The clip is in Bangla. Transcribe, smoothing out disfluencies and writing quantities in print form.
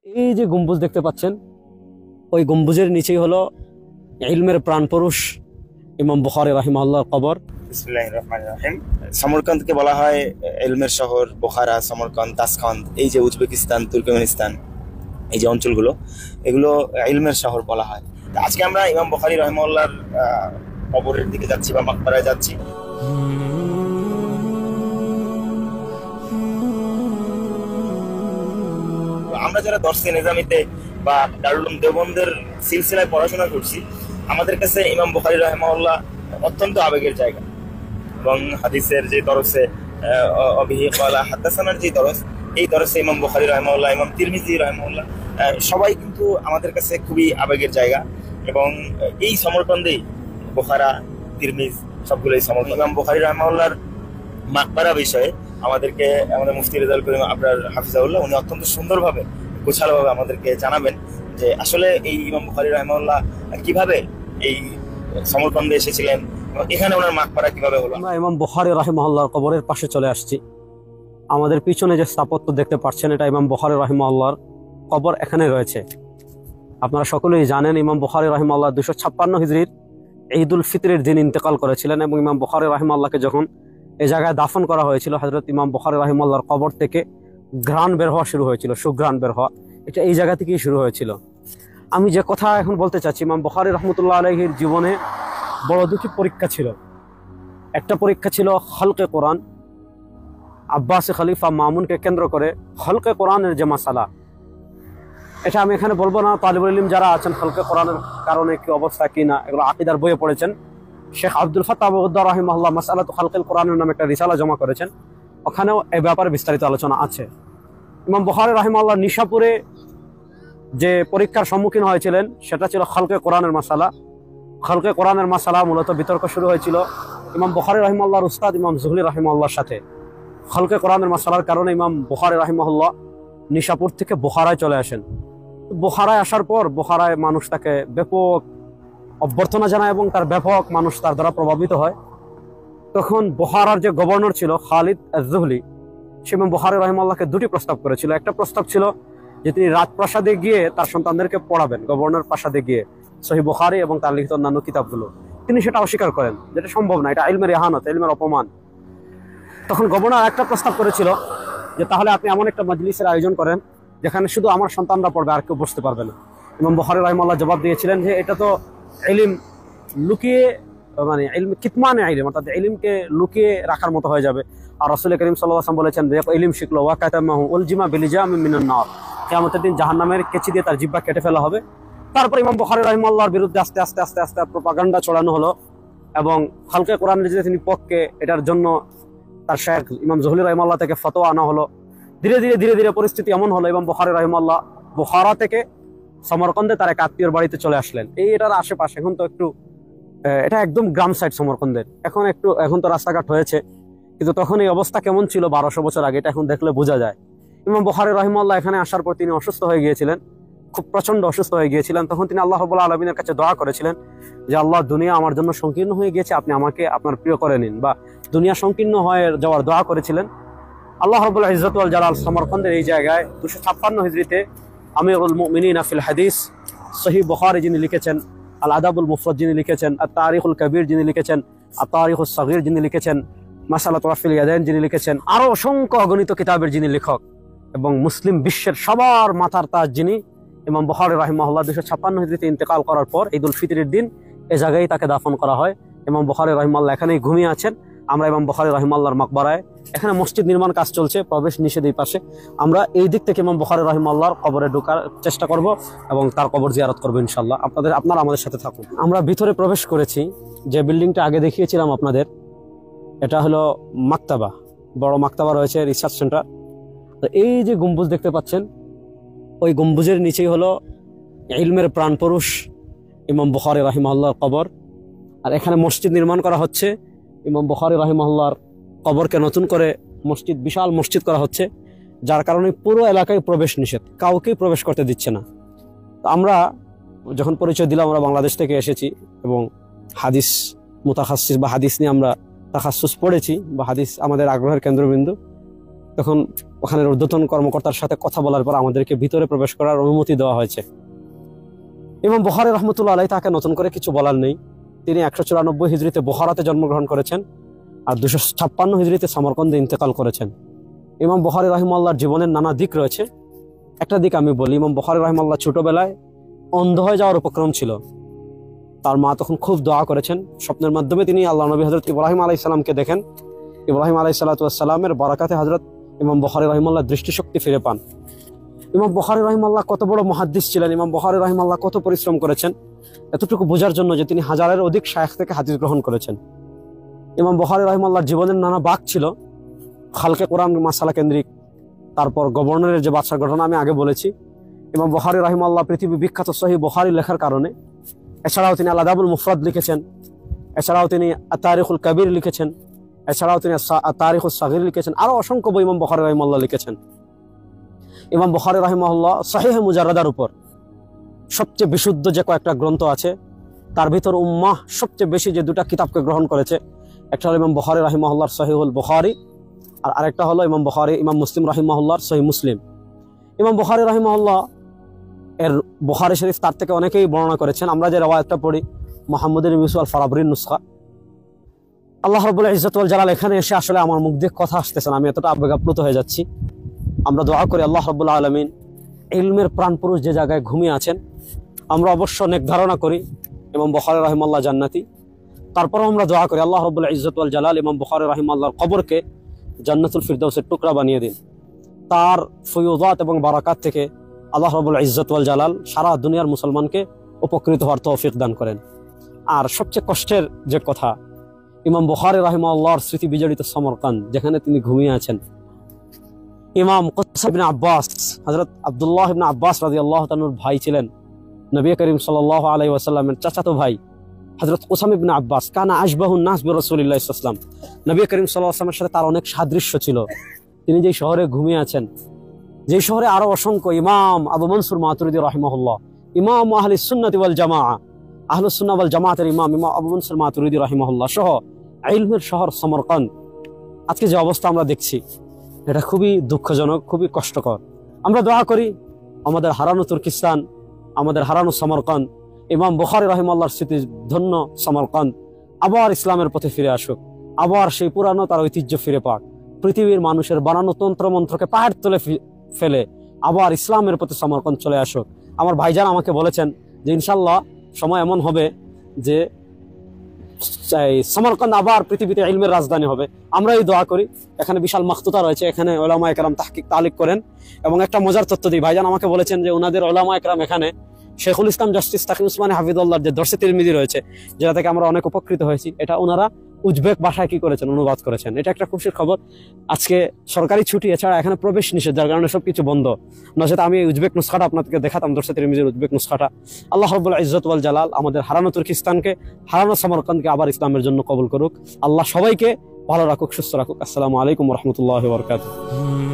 এই যে গম্বুজ দেখতে পাচ্ছেন, ওই গম্বুজের নিচেই হলো ইলমের প্রাণ পুরুষ ইমাম বুখারী রাহিমাহুল্লাহর কবর। বিসমিল্লাহির রহমানির রহিম। সমরকন্দকে বলা হয় ইলমের শহর। বুখারা, সমরকন্দ, তাসখন্দ, এই যে উজবেকিস্তান, তুর্কমেনিস্তান, এই যে অঞ্চলগুলো, এগুলো ইলমের শহর বলা হয়। আজকে আমরা ইমাম বুখারী রাহিমাহুল্লাহর কবরের দিকে যাচ্ছি বা মাকবারায় যাচ্ছি। আমরা যারা দরসে নিজামিতে বা দারুল উলুম দেওবন্দের সিলসিলায় পড়াশোনা করছি, আমাদের কাছে ইমাম বুখারী রাহিমাহুল্লাহ অত্যন্ত আবেগের জায়গা। এবং হাদিসের যে দরসে অবিহি ক্বালা হাদাসানার যে দরস, এই দরসে ইমাম বুখারী রাহিমাহুল্লাহ, ইমাম তিরমিজি রাহিমাহুল্লাহ, সবাই কিন্তু আমাদের কাছে খুবই আবেগের জায়গা। এবং এই সমরকন্দেই বুখারা, তিরমিজ সবগুলোই সমরকন্দ। ইমাম বুখারী রাহিমাহুল্লাহর মাকবারা বিষয়ে আমাদেরকে আমাদের মুফতি রেজাউল করিম আবরার হাফিজাহুল্লাহ উনি অত্যন্ত সুন্দরভাবে, গোছালোভাবে আমাদেরকে জানাবেন যে আসলে এই ইমাম বুখারী রাহিমাহুল্লাহ কিভাবে এই সমরকন্দে এসেছিলেন, এখানে ওনার মাকবারা কিভাবে হলো। আমরা ইমাম বুখারী রাহিমাহুল্লাহর কবরের পাশে চলে আসছি। আমাদের পিছনে যে স্থাপত্য দেখতে পাচ্ছেন, এটা ইমাম বুখারী রাহিমাহুল্লাহর কবর এখানে রয়েছে। আপনারা সকলেই জানেন ইমাম বুখারী রাহিমাহুল্লাহ 256 হিজরির ঈদুল ফিতরের দিন ইন্তেকাল করেছিলেন। এবং ইমাম বুখারী রাহিমাহুল্লাহকে যখন এই জায়গায় দাফন করা হয়েছিল, হযরত ইমাম বুখারী রাহিমাহুল্লাহর কবর থেকে ঘ্রাণ বের হওয়া শুরু হয়েছিল, সুঘ্রাণ বের হওয়া, এটা এই জায়গা থেকেই শুরু হয়েছিল। আমি যে কথা এখন বলতে চাচ্ছি, ইমাম বুখারী রাহমাতুল্লাহ আলাইহির জীবনে বড় দুটি পরীক্ষা ছিল। একটা পরীক্ষা ছিল খলকে কোরআন, আব্বাসী খলিফা মামুনকে কেন্দ্র করে খলকে কোরআনের যে মাসালা, এটা আমি এখানে বলবো না। তালিবুল ইলম যারা আছেন খলকে কোরআনের কারণে কি অবস্থা কি না, এগুলো আকীদার বইয়ে পড়েছেন। শেখ আব্দুল ফাত্তাহ আবু গুদ্দার রাহিমাহুল্লাহ মাসআলাতু খালকিল কোরআনের নামে একটা রিসালা জমা করেছেন, ওখানেও এই ব্যাপারে বিস্তারিত আলোচনা আছে। ইমাম বুখারী রাহিমাহুল্লাহ নিশাপুরে যে পরীক্ষার সম্মুখীন হয়েছিলেন, সেটা ছিল খলকে কোরআনের মাসালা। খলকে কোরআনের মাসালা মূলত বিতর্ক শুরু হয়েছিল ইমাম বুখারী রাহিমাহুল্লাহর উস্তাদ ইমাম জুহরি রাহিমাহুল্লাহর সাথে। খলকে কোরআনের মাসালার কারণে ইমাম বুখারী রাহিমাহুল্লাহ নিশাপুর থেকে বুখারায় চলে আসেন। বুখারায় আসার পর বুখারায় মানুষ তাকে ব্যাপক অভ্যর্থনা জানায় এবং তার ব্যাপক মানুষ তার দ্বারা প্রভাবিত হয়। তখন বুখারার যে গভর্নর ছিল খালিদ আজ-জুহলি, সে ইমাম বুখারী রাহিমাহুল্লাহকে দুটি প্রস্তাব করেছিল। একটা প্রস্তাব ছিল যে তিনি রাজপ্রাসাদে গিয়ে তার সন্তানদেরকে পড়াবেন, গভর্নর প্রাসাদে গিয়ে সহিহ বুখারী এবং তার লিখিত অন্যান্য কিতাবগুলো। তিনি সেটা অস্বীকার করেন, যেটা সম্ভব না, এটা ইলমের ইহানত, ইলমের অপমান। তখন গভর্নর একটা প্রস্তাব করেছিল যে তাহলে আপনি এমন একটা মজলিসের আয়োজন করেন যেখানে শুধু আমার সন্তানরা পড়বে, আর কেউ বসতে পারবে না। ইমাম বুখারী রাহিমাহুল্লাহ জবাব দিয়েছিলেন যে এটা তো ইলম লুকিয়ে, মানে ইলম কিতমানে ইলম, অর্থাৎ ইলমকে লুকিয়ে রাখার মতো হয়ে যাবে। আর রাসূল করিম সাল্লাল্লাহু আলাইহি ওয়াসাল্লাম বলেছেন যে ইলম শিখলো ওয়া কাতামাহু উলজিমা বিলিজামিন মিনান নার, কিয়ামতের দিন জাহান্নামের কেচি দিয়ে তার জিহ্বা কেটে ফেলা হবে। তারপর ইমাম বুখারী রাহিমাহুল্লাহর বিরুদ্ধে আস্তে আস্তে আস্তে আস্তে প্রোপাগান্ডা ছড়ানো হলো এবং খালকে কোরআনের যে তিনি পক্ষে, এটার জন্য তার শাইখ ইমাম জুহরি রাহিমাহুল্লাহ থেকে ফতোয়া আনা হলো। ধীরে ধীরে ধীরে ধীরে পরিস্থিতি এমন হলো ইমাম বুখারী রাহিমাহুল্লাহ বুখারা থেকে সমরকন্দে তার এক আত্মীয়র বাড়িতে চলে আসলেন। এটার আশেপাশে এখন তো একটু, এটা একদম গ্রাম সাইড সমরকন্দের, এখন তো রাস্তাঘাট হয়েছে, কিন্তু তখন এই অবস্থা কেমন ছিল 1200 বছর আগে, এটা এখন দেখলে বোঝা যায়। ইমাম বুখারী রাহিমাহুল্লাহ এখানে আসার পর তিনি অসুস্থ হয়ে গিয়েছিলেন, খুব প্রচন্ড অসুস্থ হয়ে গিয়েছিলেন। তখন তিনি আল্লাহ রাব্বুল আলামিনের কাছে দোয়া করেছিলেন যে আল্লাহ, দুনিয়া আমার জন্য সংকীর্ণ হয়ে গিয়েছে, আপনি আমাকে আপনার প্রিয় করে নিন, বা দুনিয়া সংকীর্ণ হয়ে যাওয়ার দোয়া করেছিলেন। আল্লাহ রাব্বুল ইজ্জত ওয়াল জালাল সমরকন্দের এই জায়গায় 256 হিজরিতে আমিরুল মুমিনিন ফিল হাদিস সহিহ বুখারী যিনি লিখেছেন, আল আদাবুল মুফরাদ যিনি লিখেছেন, আত তারিখুল কবির যিনি লিখেছেন, আত তারিখুস সগীর যিনি লিখেছেন, মাসালাতু রাফিল ইয়াদাইন যিনি লিখেছেন, আরো অসংখ্য অগণিত কিতাবের যিনি লেখক এবং মুসলিম বিশ্বের সবার মাথার তাজ যিনি, ইমাম বুখারী রাহিমাহুল্লাহ 256 হিজরিতে ইন্তেকাল করার পর ঈদুল ফিতরের দিন এই জায়গায় তাকে দাফন করা হয়। ইমাম বুখারী রাহিমাহুল্লাহ এখানেই ঘুমিয়ে আছেন। আমরা ইমাম বুখারী রাহিমাহুল্লাহর মাকবারায়, এখানে মসজিদ নির্মাণ কাজ চলছে, প্রবেশ নিষেধ এই পাশে। আমরা এই দিক থেকে ইমাম বুখারী রাহিমাহুল্লাহর কবরে ঢোকার চেষ্টা করব এবং তার কবর জিয়ারত করব ইনশাআল্লাহ। আপনারা আমাদের সাথে থাকুন। আমরা ভিতরে প্রবেশ করেছি। যে বিল্ডিংটা আগে দেখিয়েছিলাম আপনাদের, এটা হলো মাকতাবা, বড় মাকতাবা রয়েছে, রিসার্চ সেন্টার। তো এই যে গম্বুজ দেখতে পাচ্ছেন, ওই গম্বুজের নিচেই হলো ইলমের প্রাণ পুরুষ ইমাম বুখারী রাহিমাহুল্লাহর কবর। আর এখানে মসজিদ নির্মাণ করা হচ্ছে। ইমাম বুখারী রাহিমাহুল্লাহর কবরকে নতুন করে মসজিদ, বিশাল মসজিদ করা হচ্ছে, যার কারণে পুরো এলাকায় প্রবেশ নিষেধ, কাউকেই প্রবেশ করতে দিচ্ছে না। তো আমরা যখন পরিচয় দিলাম আমরা বাংলাদেশ থেকে এসেছি এবং হাদিস মুতাখাসসিস বা হাদিস নিয়ে আমরা তাখাসসুস পড়েছি বা হাদিস আমাদের আগ্রহের কেন্দ্রবিন্দু, তখন ওখানের ঊর্ধ্বতন কর্মকর্তার সাথে কথা বলার পর আমাদেরকে ভিতরে প্রবেশ করার অনুমতি দেওয়া হয়েছে। ইমাম বুখারী রহমতুল্লাহ আলাইহি, তাকে নতুন করে কিছু বলার নেই। তিনি 194 হিজরিতে বুখারাতে জন্মগ্রহণ করেছেন আর 256 হিজরিতে সমরকন্দে ইন্তেকাল করেছেন। ইমাম বুখারী রাহিমাহুল্লাহর জীবনের নানা দিক রয়েছে। একটা দিক আমি বলি, ইমাম বুখারী রাহিমাহুল্লাহ ছোটবেলায় অন্ধ হয়ে যাওয়ার উপক্রম ছিল। তার মা তখন খুব দোয়া করেছেন। স্বপ্নের মাধ্যমে তিনি আল্লাহ নবী হযরত ইব্রাহিম আলাইহিস সালামকে দেখেন। ইব্রাহিম আলাইহিস সালামের বারাকাতে হযরত ইমাম বুখারী রাহিমাহুল্লাহ দৃষ্টিশক্তি ফিরে পান। ইমাম বুখারী রাহিমাহুল্লাহ কত বড় মুহাদ্দিস ছিলেন, ইমাম বুখারী রাহিমাহুল্লাহ কত পরিশ্রম করেছেন এতটুকু বোঝার জন্য যে তিনি হাজারের অধিক শায়েখ থেকে হাদিস গ্রহণ করেছেন। ইমাম বুখারী রাহিমাহুল্লাহর জীবনের নানা বাঁক ছিল, খালকে কোরআন মাসালা কেন্দ্রিক। তারপর গভর্নরের যে বাদশার ঘটনা আমি আগে বলেছি। ইমাম বুখারী রাহিমাহুল্লাহ পৃথিবী বিখ্যাত সহিহ বুখারী লেখার কারণে, এছাড়াও তিনি আল আদাবুল মুফরাদ লিখেছেন, এছাড়াও তিনি তারিখুল কবির লিখেছেন, এছাড়াও তিনি তারিখুস সাগীর লিখেছেন, আরো অসংখ্য বই ইমাম বুখারী রাহিমাহুল্লাহ লিখেছেন। ইমাম বুখারী রাহিমাহুল্লাহ সহিহ মুজাররাদার উপর সবচেয়ে বিশুদ্ধ যে কয়েকটা গ্রন্থ আছে তার ভিতর উম্মাহ সবচেয়ে বেশি যে দুটা কিতাবকে গ্রহণ করেছে, একটা হলো ইমাম বুখারী রাহিমাহুল্লাহর সহিহুল বুখারী, আর আরেকটা হলো ইমাম মুসলিম রাহিমাহুল্লাহর সহিহ মুসলিম। ইমাম বুখারী রাহিমাহুল্লাহ এর বুখারী শরীফ তার থেকে অনেকেই বর্ণনা করেছেন। আমরা যে রওয়ায়াতটা পড়ি মুহাম্মদ ইবনে ইউসুফ আল ফারাবরির নুসখা, আল্লাহ রাব্বুল ইজ্জত ওয়াল জালাল এখানে এসে আসলে আমার মুখ দিয়ে কথা আসতেছে না, আমি এতটা আবেগাপ্লুত হয়ে যাচ্ছি। আমরা দোয়া করি আল্লাহ রাব্বুল আলামিন ইলমের প্রাণ পুরুষ যে জায়গায় ঘুমিয়ে আছেন, আমরা অবশ্য নেক ধারণা করি ইমাম বুখারী রাহিমাহুল্লাহ জান্নাতি। তারপরেও আমরা দোয়া করি আল্লাহ রাব্বুল ইজ্জত ওয়াল জালাল ইমাম বুখারী রাহিমাহুল্লাহর কবরকে জান্নাতুল ফিরদাউসের টুকরা বানিয়ে দিন। তার ফয়ুজাত এবং বারাকাত থেকে আল্লাহ রাব্বুল ইজ্জত ওয়াল জালাল সারা দুনিয়ার মুসলমানকে উপকৃত হওয়ার তৌফিক দান করেন। আর সবচেয়ে কষ্টের যে কথা, ইমাম বুখারী রাহিমাহুল্লাহর স্মৃতি বিজড়িত সমরকান্দ, যেখানে তিনি ঘুমিয়ে আছেন, ইমাম কুসাম ইবনে আব্বাস, হযরত আব্দুল্লাহ ইবনে আব্বাস রাদিয়াল্লাহু তাআলার ভাই ছিলেন, নবী করিম সাল্লাল্লাহু আলাইহি ওয়াসাল্লামের চাচাতো ভাই হযরত কুসাম ইবনে আব্বাস কানা আশবাহুন নাস বিরাসূলিল্লাহ সাল্লাল্লাহু আলাইহি ওয়াসাল্লাম। নবী করিম সাল্লাল্লাহু আলাইহি ওয়াসাল্লামের সাথে তার অনেক সাদৃশ্য ছিল। তিনি যেই শহরে ঘুমিয়ে আছেন, যেই শহরে আরো অসংখ্য ইমাম আবু মনসুর মাতুরিদি রাহিমাহুল্লাহ, ইমাম আহলিস সুন্নাতি ওয়াল জামাআহ, আহলুস সুন্নাহ ওয়াল জামাআতের ইমাম আবু মনসুর মাতুরিদি রাহিমাহুল্লাহ সহ ইলমের শহর সমরকান্দ, আজকে যে অবস্থা আমরা দেখছি এটা খুবই দুঃখজনক, খুবই কষ্টকর। আমরা দোয়া করি আমাদের হারানো তুর্কিস্তান, আমাদের হারানো সমরকান্দ, ইমাম বুখারী রাহিমাহুল্লাহর স্মৃতি ধন্য সমরকান্দ আবার ইসলামের পথে ফিরে আসুক, আবার সেই পুরানো তার ঐতিহ্য ফিরে পাক। পৃথিবীর মানুষের বানানো তন্ত্রমন্ত্রকে পাহাড় তুলে ফেলে আবার ইসলামের প্রতি সমরকান্দ চলে আসুক। আমার ভাইজান আমাকে বলেছেন যে ইনশাল্লাহ সময় এমন হবে যে সমরকান্দ আবার পৃথিবীতে ইলমের রাজধানী হবে। আমরা এই দোয়া করি। এখানে বিশাল মাখতুতা রয়েছে, এখানে উলামায়ে কেরাম তাহকিক তালিক করেন। এবং একটা মজার তথ্য দিই, ভাইজান আমাকে বলেছেন যে ওনাদের উলামায়ে কেরাম এখানে শেখুল ইসলাম জাস্টিস তাকি উসমানী হাফিজুল্লাহর যে দরসে তিরমিজি রয়েছে, যেটা থেকে আমরা অনেক উপকৃত হয়েছি, এটা ওনারা উজবেক ভাষায় কি করেছেন, অনুবাদ করেছেন। এটা একটা খুশির খবর। আজকে সরকারি ছুটি, এছাড়া এখানে প্রবেশ নিষেধ, যার কারণে সবকিছু বন্ধ। নচেত আমি উজবেক নুসখাটা আপনাদেরকে দেখাতাম, দরসে তিরমিজির উজবেক নুসখাটা। আল্লাহ রাব্বুল ইজ্জত ওয়াল জালাল আমাদের হারানো তুর্কিস্তানকে, হারানো সমরকান্দকে আবার ইসলামের জন্য কবুল করুক। আল্লাহ সবাইকে ভালো রাখুক, সুস্থ রাখুক। আসসালামু আলাইকুম ওয়া রাহমাতুল্লাহি ওয়া বারাকাতুহু।